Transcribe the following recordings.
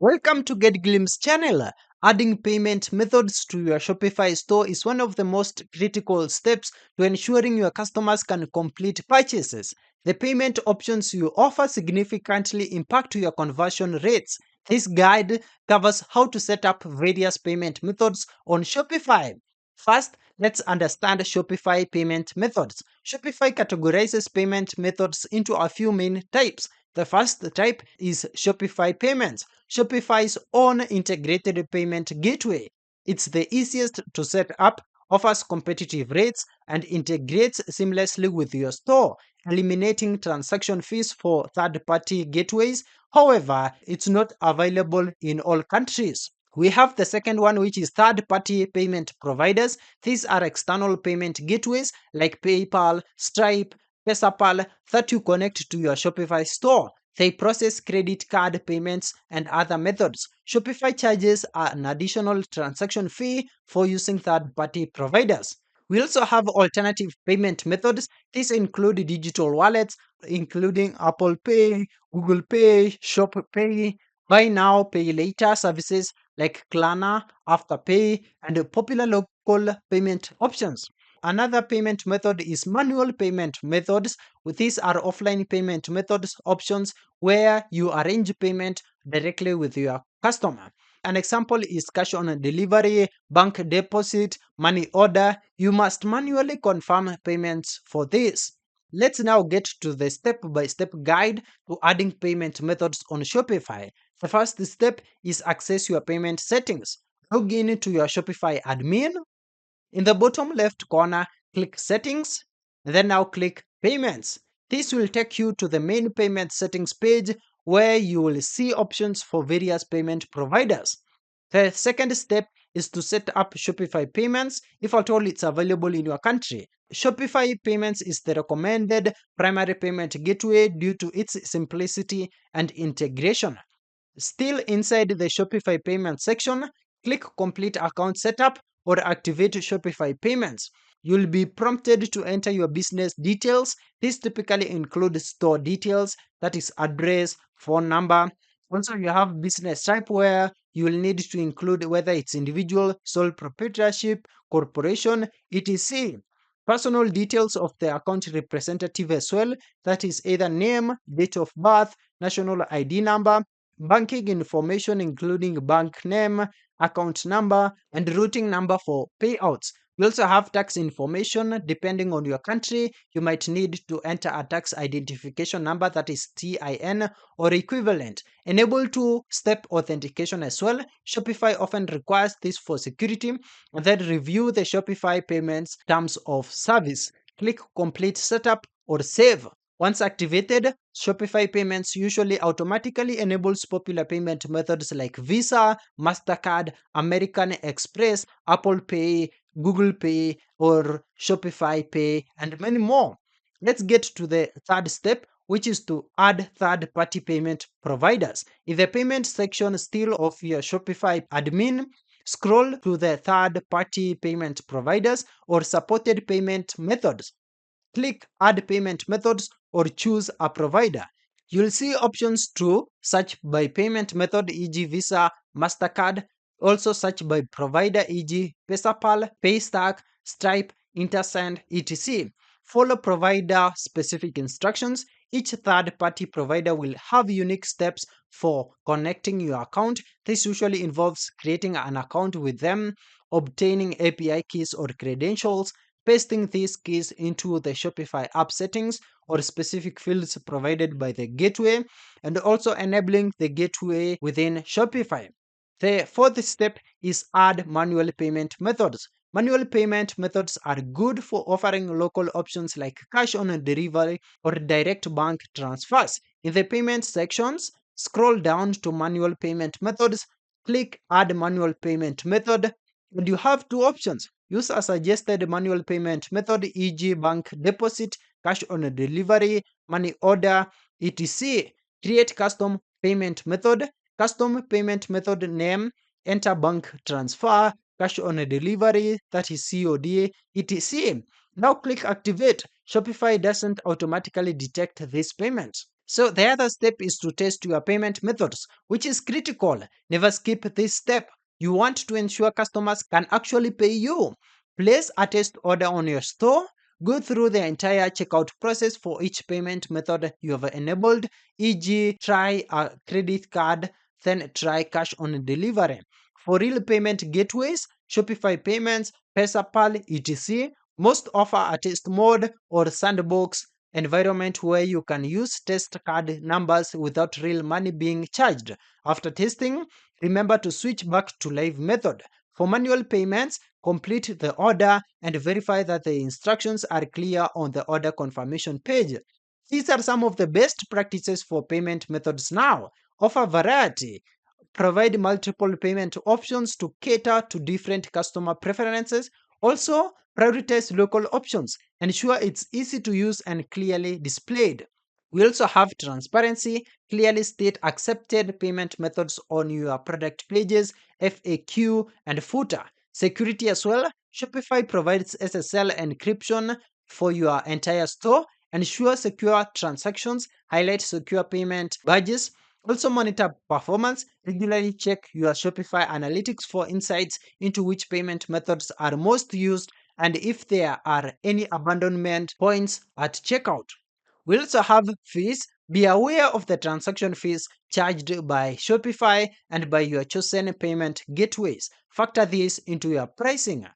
Welcome to Get Glimpse channel. Adding payment methods to your Shopify store is one of the most critical steps to ensuring your customers can complete purchases. The payment options you offer significantly impact your conversion rates. This guide covers how to set up various payment methods on Shopify. First, let's understand Shopify payment methods. Shopify categorizes payment methods into a few main types. The first type is Shopify payments. Shopify's own integrated payment gateway. It's the easiest to set up, offers competitive rates, and integrates seamlessly with your store, eliminating transaction fees for third party gateways. However, it's not available in all countries. We have the second one, which is third party payment providers. These are external payment gateways like PayPal, Stripe, PesaPal that you connect to your Shopify store. They process credit card payments and other methods. Shopify charges an additional transaction fee for using third party providers. We also have alternative payment methods. These include digital wallets, including Apple Pay, Google Pay, Shop Pay, Buy Now, Pay Later services like Klarna, Afterpay, and popular local payment options. Another payment method is manual payment methods. These are offline payment methods options where you arrange payment directly with your customer. An example is cash on delivery, bank deposit, money order. You must manually confirm payments for this. Let's now get to the step by step guide to adding payment methods on Shopify. The first step is access your payment settings. Log in to your Shopify admin. In the bottom left corner, click Settings, then now click Payments. This will take you to the main payment settings page where you will see options for various payment providers. The second step is to set up Shopify Payments if at all it's available in your country. Shopify Payments is the recommended primary payment gateway due to its simplicity and integration. Still inside the Shopify payment section, click Complete Account Setup or activate Shopify payments. You'll be prompted to enter your business details. These typically include store details, that is address, phone number. Also, you have business type where you will need to include whether it's individual, sole proprietorship, corporation, etc. Personal details of the account representative as well, that is either name, date of birth, national ID number, banking information including bank name, account number, and routing number for payouts. We also have tax information. Depending on your country, you might need to enter a tax identification number, that is TIN or equivalent. Enable two-step authentication as well. Shopify often requires this for security. And then review the Shopify payments terms of service. Click Complete Setup or Save. Once activated, Shopify payments usually automatically enables popular payment methods like Visa, MasterCard, American Express, Apple Pay, Google Pay, or Shopify Pay, and many more. Let's get to the third step, which is to add third party payment providers. In the payment section still of your Shopify admin, scroll to the third party payment providers or supported payment methods. Click Add Payment Methods or choose a provider. You'll see options to search by payment method, e.g. Visa, MasterCard, also search by provider, e.g. PesaPal, Paystack, Stripe, Intersend, etc. Follow provider specific instructions. Each third party provider will have unique steps for connecting your account. This usually involves creating an account with them, obtaining API keys or credentials, pasting these keys into the Shopify app settings or specific fields provided by the gateway, and also enabling the gateway within Shopify. The fourth step is add manual payment methods. Manual payment methods are good for offering local options like cash on delivery or direct bank transfers. In the payment sections, scroll down to manual payment methods, click Add Manual Payment Method, and you have two options. Use a suggested manual payment method, e.g., bank deposit, cash on delivery, money order, etc. Create custom payment method, custom payment method name, enter bank transfer, cash on delivery, that is COD, etc. Now click Activate. Shopify doesn't automatically detect these payments. So the other step is to test your payment methods, which is critical. Never skip this step. You want to ensure customers can actually pay you. Place a test order on your store. Go through the entire checkout process for each payment method you have enabled, e.g., try a credit card, then try cash on delivery. For real payment gateways, Shopify Payments, PayPal, etc., most offer a test mode or sandbox environment where you can use test card numbers without real money being charged. After testing, remember to switch back to live method. For manual payments, complete the order and verify that the instructions are clear on the order confirmation page. These are some of the best practices for payment methods now. Offer variety. Provide multiple payment options to cater to different customer preferences. Also, prioritize local options. Ensure it's easy to use and clearly displayed. We also have transparency. Clearly state accepted payment methods on your product pages, FAQ, and footer. Security as well. Shopify provides SSL encryption for your entire store. Ensure secure transactions. Highlight secure payment badges. Also, monitor performance. Regularly check your Shopify analytics for insights into which payment methods are most used and if there are any abandonment points at checkout. We also have fees. Be aware of the transaction fees charged by Shopify and by your chosen payment gateways. Factor this into your pricing.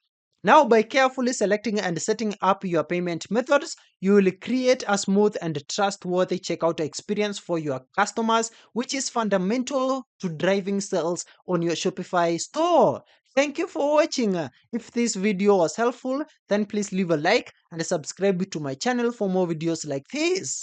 Now, by carefully selecting and setting up your payment methods, you will create a smooth and trustworthy checkout experience for your customers, which is fundamental to driving sales on your Shopify store. Thank you for watching. If this video was helpful, then please leave a like and subscribe to my channel for more videos like this.